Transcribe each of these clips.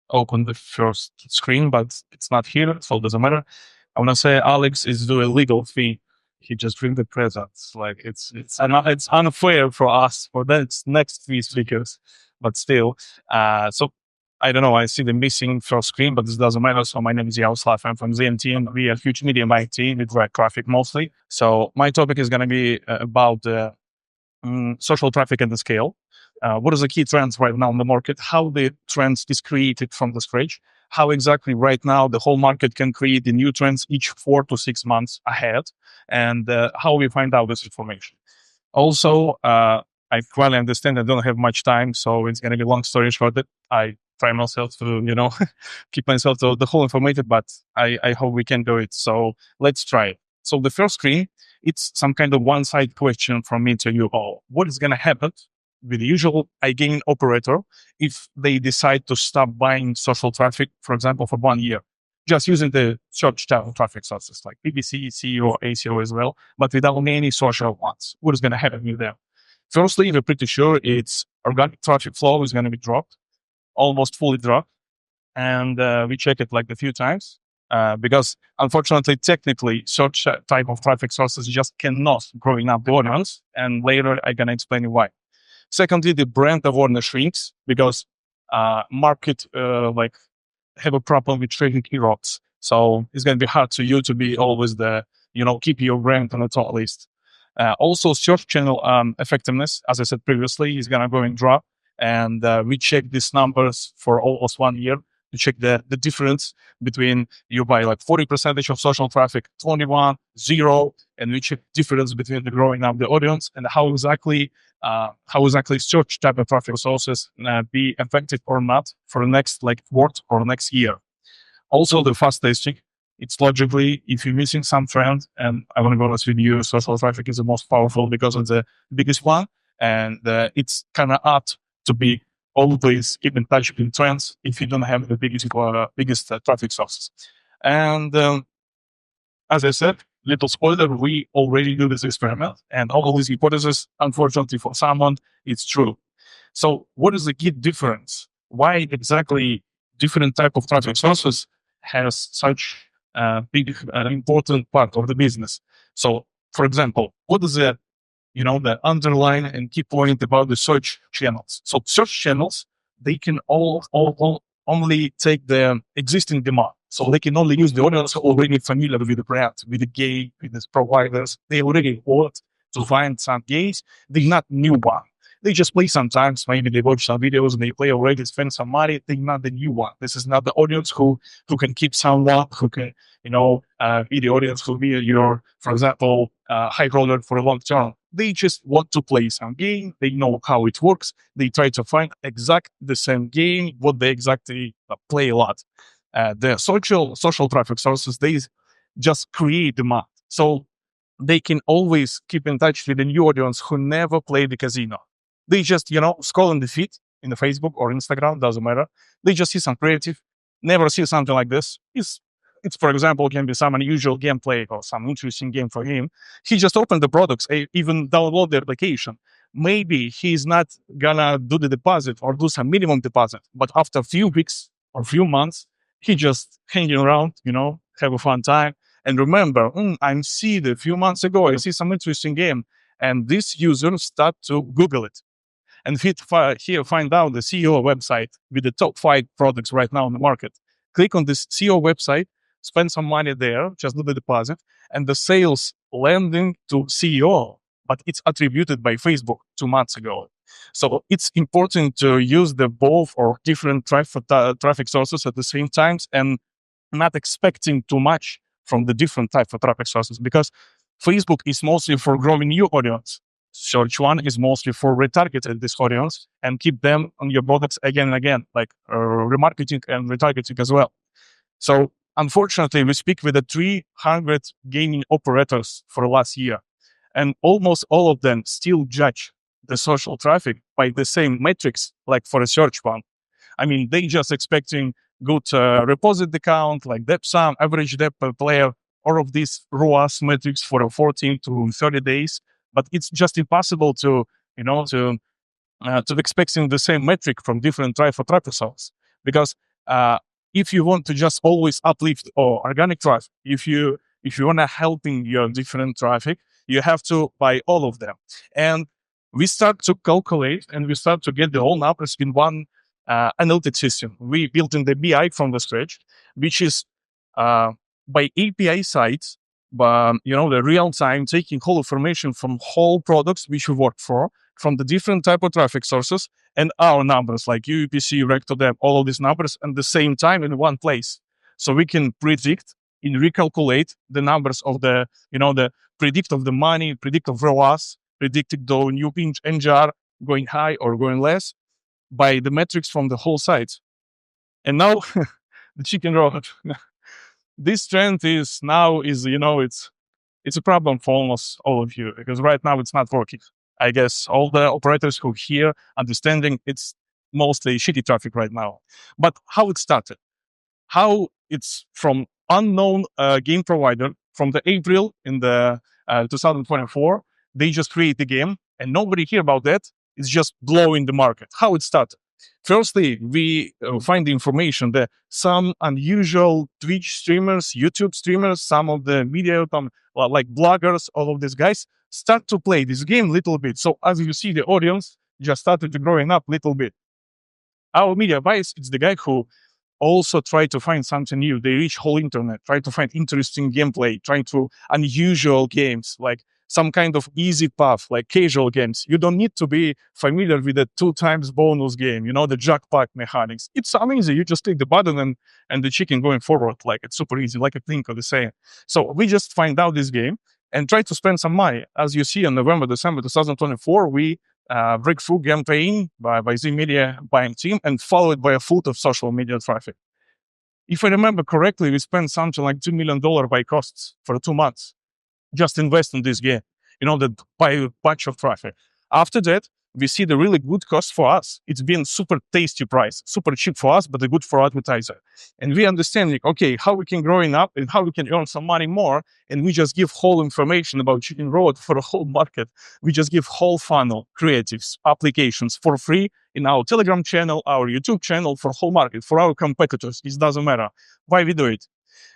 open the first screen, but it's not here, so it doesn't matter. I want to say Alex is doing legal fee. He just bring the presents. Like it's unfair for us for the next three speakers, but still. So I don't know. I see the missing first screen, but this doesn't matter. So my name is Yaroslav. I'm from ZMT, and we are a huge media buying team. We drive traffic mostly. So my topic is going to be about social traffic and the scale. What are the key trends right now in the market? How the trends is created from the scratch? How exactly right now the whole market can create the new trends each 4 to 6 months ahead, and how we find out this information. Also, I clearly understand I don't have much time, so it's going to be long story short. That I try myself to, keep myself to the whole information, but I hope we can do it. So let's try it. So the first screen, it's some kind of one-side question from me to you all. What is going to happen with the usual iGaming operator if they decide to stop buying social traffic, for example, for 1 year, just using the search traffic sources like PPC, CEO, ACO as well, but without any social ones? What is going to happen with them? Firstly, we're pretty sure its organic traffic flow is going to be dropped, almost fully dropped. And we check it like a few times because unfortunately, technically, such type of traffic sources just cannot grow enough the audience. And later, I'm going to explain you why. Secondly, the brand awareness shrinks because market have a problem with trading erodes. So it's going to be hard to you to be always keep your brand on the top list. Also, search channel effectiveness, as I said previously, is going to go in drop. And we check these numbers for almost 1 year to check the difference between you buy like 40% of social traffic, 21, 0, and we check difference between the growing of the audience and how exactly search type of traffic sources be effective or not for the next quarter or next year. Also, the fast testing. It's logically, if you're missing some trend, and I want to be honest with you, social traffic is the most powerful because it's the biggest one, and it's kind of apt to be always keep in touch with trends if you don't have the biggest traffic sources. And as I said, little spoiler, we already do this experiment, and all of these hypotheses, unfortunately for someone, it's true. So what is the key difference? Why exactly different type of traffic sources has such a big important part of the business? So, for example, what is the underlying and key point about the search channels? So search channels, they can all only take the existing demand. So they can only use the audience already familiar with the brand, with the game, with the providers. They already want to find some games. They're not new one. They just play sometimes. Maybe they watch some videos and they play already, spend some money. They're not the new one. This is not the audience who can keep someone, who can, be the audience who be your, for example, high roller for a long term. They just want to play some game. They know how it works. They try to find the same game, what they exactly play a lot. The social traffic sources, they just create demand. So they can always keep in touch with the new audience who never played the casino. They just, scroll in the feed in the Facebook or Instagram, doesn't matter. They just see some creative, never see something like this. It's for example, can be some unusual gameplay or some interesting game for him. He just opened the products, even download the application. Maybe he's not gonna do the deposit or do some minimum deposit, but after a few weeks or few months, he just hanging around, have a fun time. And remember, I see a few months ago, I see some interesting game. And this user start to Google it. And here find out the CEO website with the top 5 products right now on the market. Click on this CEO website, spend some money there, just do the deposit, and the sales landing to CEO, but it's attributed by Facebook 2 months ago. So it's important to use the both or different traffic sources at the same times and not expecting too much from the different type of traffic sources, because Facebook is mostly for growing new audience. Search one is mostly for retargeting this audience and keep them on your products again and again, like remarketing and retargeting as well. So unfortunately, we speak with the 300 gaming operators for last year, and almost all of them still judge the social traffic by the same metrics like for a search one. I mean, they just expecting good repository count, like depth sum, average depth per player, all of these ROAS metrics for 14 to 30 days. But it's just impossible to expecting the same metric from different traffic sources, because uh, if you want to just always uplift or organic traffic, if you want to helping your different traffic, you have to buy all of them. And we start to calculate and we start to get the whole numbers in one analytic system. We built in the BI from the scratch, which is by API sites, but the real time taking whole information from whole products which we work for, from the different type of traffic sources, and our numbers like UPC, Rectodem, all of these numbers at the same time in one place. So we can predict and recalculate the numbers of the predict of the money, predict of ROAS, predict the new NGR going high or going less by the metrics from the whole site. And now the chicken road. This trend is it's a problem for almost all of you because right now it's not working. I guess all the operators who hear understanding it's mostly shitty traffic right now. But how it started? How it's from unknown game provider from the April in the 2024, they just create the game and nobody hear about that. It's just blowing the market. How it started? Firstly, we find the information that some unusual Twitch streamers, YouTube streamers, some of the media, like bloggers, all of these guys start to play this game a little bit. So as you see, the audience just started to growing up a little bit. Our media bias is the guy who also try to find something new. They reach whole internet, try to find interesting gameplay, trying to unusual games, like some kind of easy path, like casual games. You don't need to be familiar with the 2 times bonus game, the jackpot mechanics. It's amazing. You just click the button and the chicken going forward. Like it's super easy, like a Plinko the same. So we just find out this game and try to spend some money. As you see in November, December 2024, we breakthrough campaign by the media buying team and followed by a foot of social media traffic. If I remember correctly, we spent something like $2 million by costs for 2 months. Just invest in this game, that buy a bunch of traffic. After that, we see the really good cost for us. It's been super tasty price, super cheap for us, but a good for advertiser. And we understand, okay, how we can growing up and how we can earn some money more. And we just give whole information about Chicken Road for the whole market. We just give whole funnel, creatives, applications for free in our Telegram channel, our YouTube channel for whole market, for our competitors. It doesn't matter. Why we do it?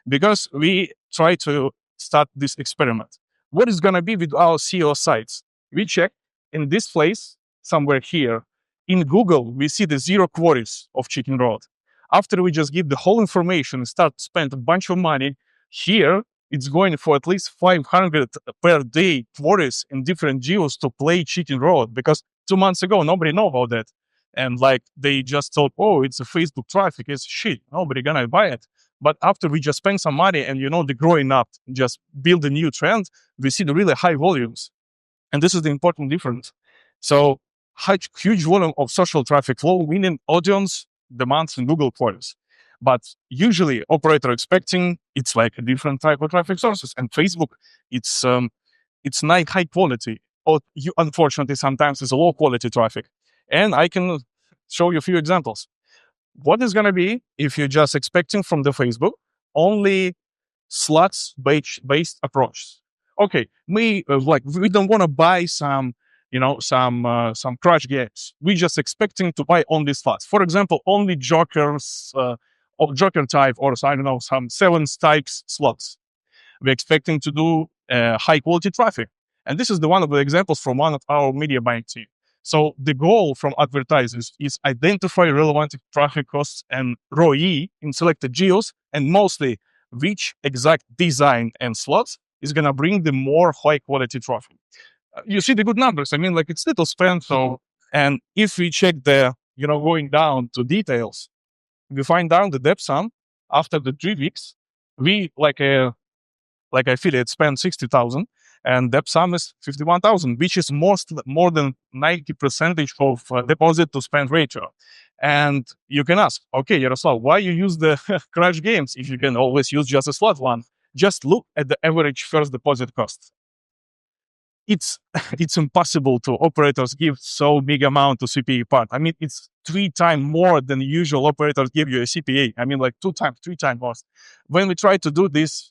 Because we try to start this experiment. What is going to be with our SEO sites? We check in this place, somewhere here. In Google, we see the 0 queries of Chicken Road. After we just give the whole information and start to spend a bunch of money, here it's going for at least 500 per day queries in different geos to play Chicken Road, because 2 months ago, nobody know about that. And they just thought, oh, it's a Facebook traffic, it's shit, nobody gonna buy it. But after we just spend some money and, the growing up, just build a new trend, we see the really high volumes. And this is the important difference. So huge volume of social traffic flow, meaning audience demands in Google queries. But usually operator expecting it's like a different type of traffic sources. And Facebook, it's not high quality. Or unfortunately, sometimes it's a low quality traffic. And I can show you a few examples. What is going to be if you're just expecting from the Facebook only slots-based approach? Okay, we don't want to buy some crash games. We're just expecting to buy only slots. For example, only jokers or joker type, or I don't know, some 7 types slots. We're expecting to do high quality traffic, and this is one of the examples from one of our media buying team. So the goal from advertisers is identify relevant traffic costs and ROI in selected geos, and mostly which exact design and slots is going to bring the more high quality traffic. You see the good numbers. I mean, it's little spend. So, and if we check going down to details, we find down the depth sum after the 3 weeks, we affiliate spend 60,000. And depth sum is 51,000, which is more than 90% of deposit to spend ratio. And you can ask, okay, Yaroslav, why you use the crash games if you can always use just a slot one? Just look at the average first deposit cost. It's impossible to operators give so big amount to CPA part. I mean, it's 3 times more than usual operators give you a CPA. I mean, 2 times, 3 times more. When we try to do this,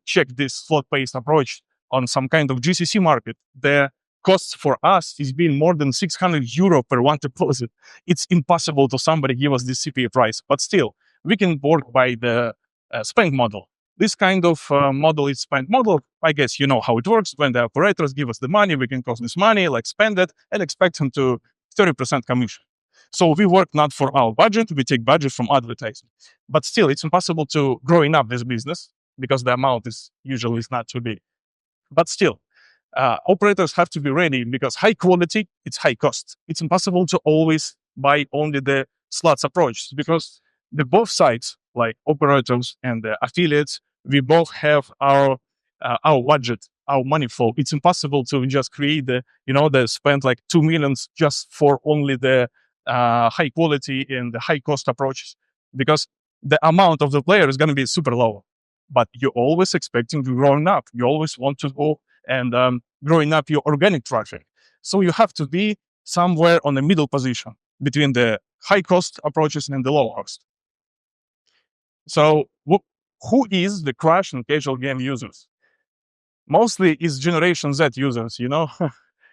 check this slot-based approach on some kind of GCC market, the costs for us is being more than 600 euro per one deposit. It's impossible to somebody give us this CPA price, but still, we can work by the spend model. This kind of model is spend model. I guess you know how it works. When the operators give us the money, we can cost this money, like spend it, and expect them to 30% commission. So we work not for our budget, we take budget from advertising. But still, it's impossible to growing up this business because the amount is usually is not too big. But still, operators have to be ready because high quality, it's high cost. It's impossible to always buy only the slots approach because the both sides, like operators and the affiliates, we both have our budget, our money flow. It's impossible to just create the spend like 2 millions just for only the high quality and the high cost approaches because the amount of the player is going to be super low. But you're always expecting to growing up. You always want to go and growing up your organic traffic. So you have to be somewhere on the middle position between the high cost approaches and the low cost. So who is the crash and casual game users? Mostly is Generation Z users,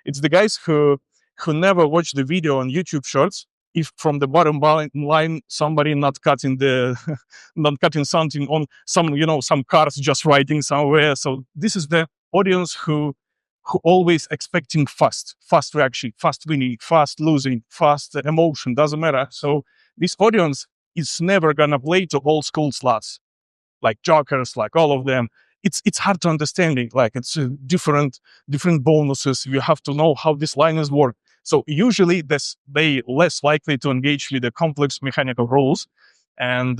It's the guys who never watch the video on YouTube Shorts if from the bottom line somebody not cutting something on some cars just riding somewhere. So this is the audience who always expecting fast reaction, fast winning, fast losing, fast emotion, doesn't matter. So this audience is never gonna play to old school slots like jokers, like all of them. It's hard to understanding. Like it's different bonuses. You have to know how these lines work. So usually they less likely to engage with the complex mechanical rules, and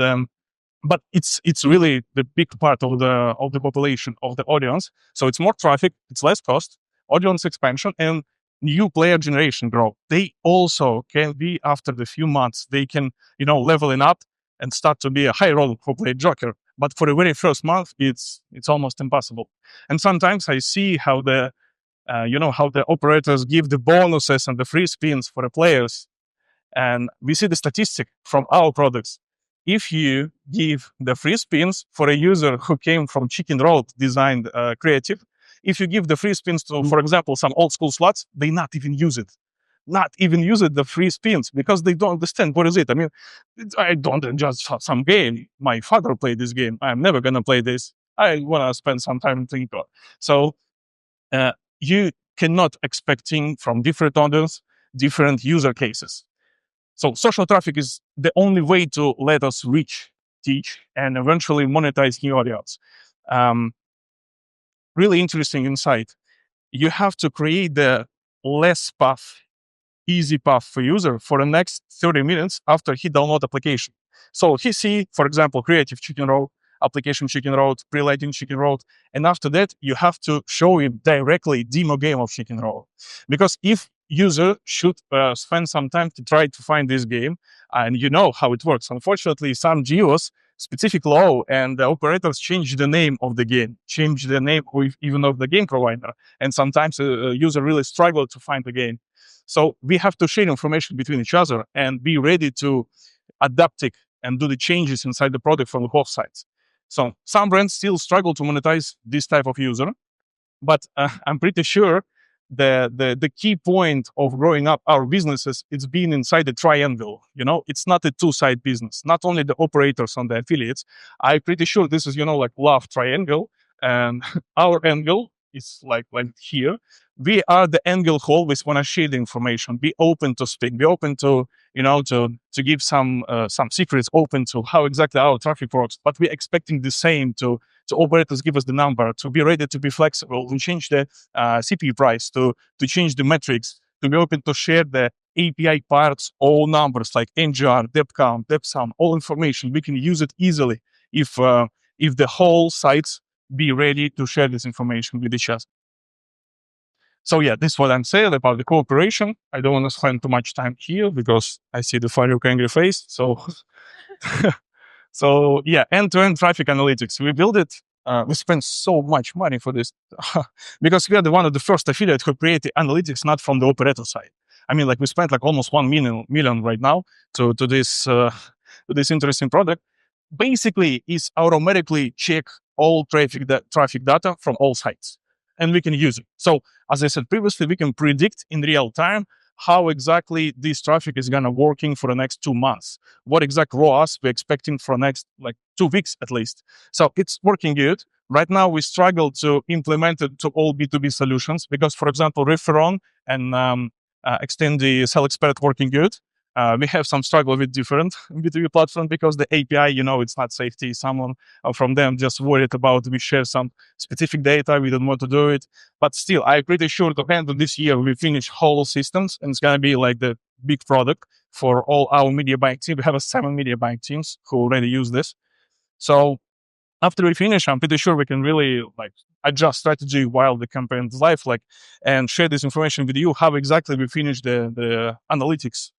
but it's really the big part of the population of the audience. So it's more traffic, it's less cost, audience expansion, and new player generation growth. They also can be after the few months they can leveling up and start to be a high role who play joker. But for the very first month, it's almost impossible. And sometimes I see how the operators give the bonuses and the free spins for the players. And we see the statistic from our products. If you give the free spins for a user who came from Chicken Road designed creative, if you give the free spins to, for example, some old school slots, they not even use it. Not even use it, the free spins, because they don't understand what is it. I mean, I don't just some game. My father played this game. I'm never going to play this. I want to spend some time thinking. So you cannot expecting from different audience, different user cases. So social traffic is the only way to let us reach, teach, and eventually monetize new audience. Really interesting insight. You have to create the easy path for user for the next 30 minutes after he download application. So he see, for example, creative Chicken Road, application Chicken Road, pre-lighting Chicken Road, and after that, you have to show him directly demo game of Chicken Road. Because if user should spend some time to try to find this game, and you know how it works. Unfortunately, some geos specific law and the operators change the name of the game, change the name even of the game provider, and sometimes a user really struggle to find the game. So we have to share information between each other and be ready to adapt it and do the changes inside the product from both sides. So some brands still struggle to monetize this type of user, but I'm pretty sure the key point of growing up our businesses, it's being inside the triangle. It's not a two-side business, not only the operators and the affiliates. I'm pretty sure this is, like love triangle, and our angle is like here. We are the angle who always want to share the information, be open to speak, be open to, to give some secrets, open to how exactly our traffic works. But we're expecting the same to operators give us the number, to be ready to be flexible, to change the CPU price, to change the metrics, to be open to share the API parts, all numbers like NGR, depth count, depth sum, all information. We can use it easily if the whole sites be ready to share this information with each other. So yeah, this is what I'm saying about the cooperation. I don't want to spend too much time here because I see the Faruk angry face. So, so yeah, end-to-end traffic analytics. We build it. We spend so much money for this because we are one of the first affiliates who created analytics, not from the operator side. I mean, we spent almost 1 million right now to this interesting product. Basically, is automatically check all traffic data from all sites. and we can use it. So as I said previously, we can predict in real time how exactly this traffic is going to working for the next 2 months, what exact ROAS we're expecting for next like 2 weeks at least. So it's working good. Right now, we struggle to implement it to all B2B solutions because, for example, Referon and Extend the Sell Expert working good. We have some struggle with different B2B platforms because the API, it's not safety. Someone from them just worried about we share some specific data. We don't want to do it. But still, I'm pretty sure to end of this year, we finish whole systems and it's going to be like the big product for all our media buying team. We have 7 media buying teams who already use this. So after we finish, I'm pretty sure we can really like adjust strategy while the campaign is live, and share this information with you, how exactly we finish the analytics.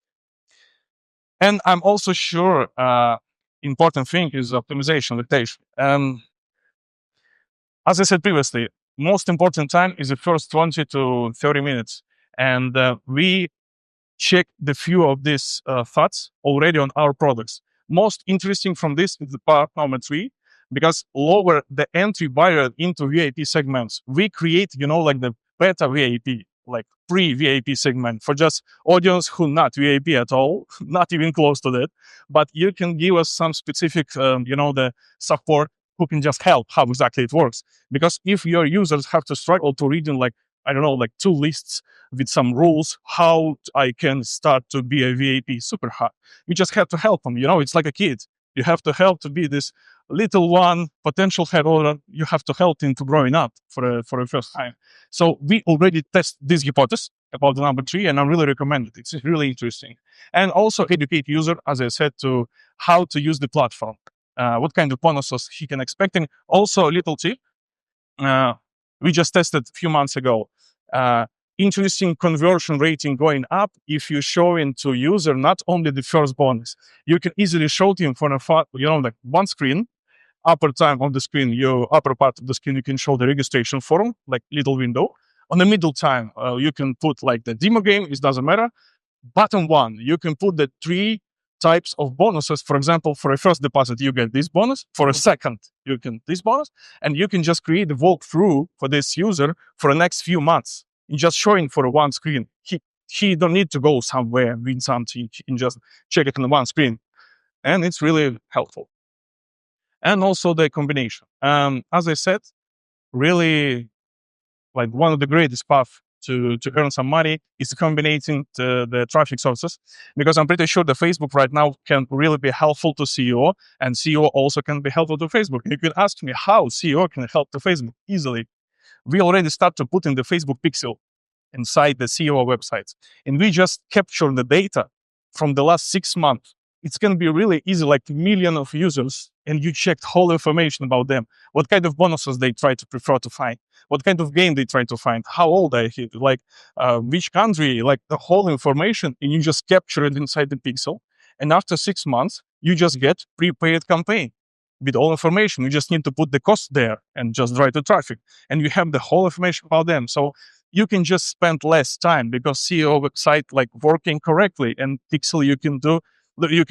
And I'm also sure important thing is optimization, rotation. As I said previously, most important time is the first 20 to 30 minutes. And we check the few of these thoughts already on our products. Most interesting from this is the part number 3, because lower the entry barrier into VIP segments. We create, like the beta VIP, like pre-VIP segment for just audience who not VIP at all, not even close to that. But you can give us some specific, the support who can just help how exactly it works. Because if your users have to struggle to read in like 2 lists with some rules, how I can start to be a VIP super hard. You just have to help them. It's like a kid. You have to help to be this little one, potential hero. You have to help him to growing up for the first time. So we already test this hypothesis about the number 3, and I really recommend it. It's really interesting. And also educate user, as I said, to how to use the platform, what kind of bonuses he can expect. And also a little tip, we just tested a few months ago. Interesting conversion rating going up if you show into user not only the first bonus. You can easily show him for like one screen, upper time on the screen, your upper part of the screen, you can show the registration form, like little window. On the middle time, you can put like the demo game, it doesn't matter. Button 1, you can put the 3 types of bonuses. For example, for a first deposit, you get this bonus. For a second, you can this bonus. And you can just create the walkthrough for this user for the next few months. In just showing for one screen. He don't need to go somewhere, win something. He can just check it on one screen. And it's really helpful. And also the combination. As I said, really like one of the greatest paths to earn some money is combining the traffic sources, because I'm pretty sure the Facebook right now can really be helpful to CEO, and CEO also can be helpful to Facebook. You can ask me how CEO can help to Facebook easily. We already start to put in the Facebook pixel inside the CEO websites, and we just capture the data from the last 6 months. It's going to be really easy, like million of users, and you checked whole information about them, what kind of bonuses they try to prefer to find, what kind of game they try to find, how old they hit, like which country, like the whole information, and you just capture it inside the pixel. And after 6 months, you just get prepaid campaign with all information. You just need to put the cost there and just drive the traffic, and you have the whole information about them. So you can just spend less time because CEO website like working correctly, and pixel you can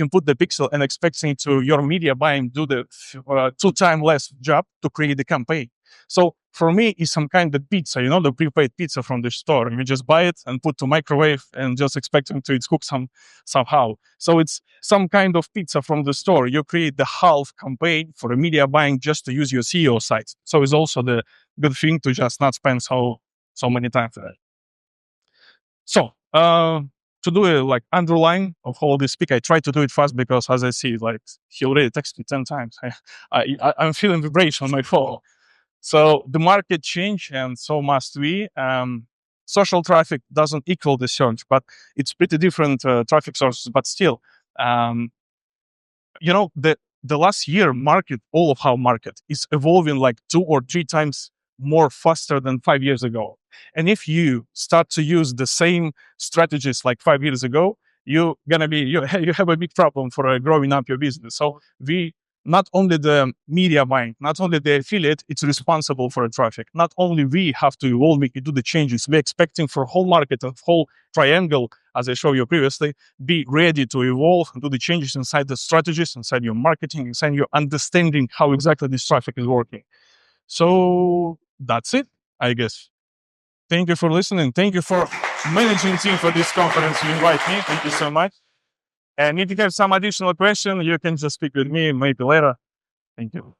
put the pixel and expecting to your media buying do the 2 times less job to create the campaign. So for me, it's some kind of pizza, the prepaid pizza from the store. And you just buy it and put to microwave and just expecting to it's cook somehow. So it's some kind of pizza from the store. You create the half campaign for a media buying just to use your CEO site. So it's also the good thing to just not spend so many times for that. So to do a like underline of all this speak, I try to do it fast because as I see, like he already texted me 10 times. I'm feeling vibration on my phone. So the market change, and so must we. Social traffic doesn't equal the search, but it's pretty different traffic sources. But still, the last year market, all of our market is evolving like 2 or 3 times more faster than 5 years ago. And if you start to use the same strategies like 5 years ago, you have a big problem for growing up your business. So we, not only the media buying, not only the affiliate, it's responsible for the traffic. Not only we have to evolve, we can do the changes. We're expecting for whole market, a whole triangle, as I showed you previously, be ready to evolve and do the changes inside the strategies, inside your marketing, inside your understanding how exactly this traffic is working. So that's it. I guess. Thank you for listening. Thank you for managing team for this conference. You invite me. Thank you so much. And if you have some additional question, you can just speak with me maybe later. Thank you.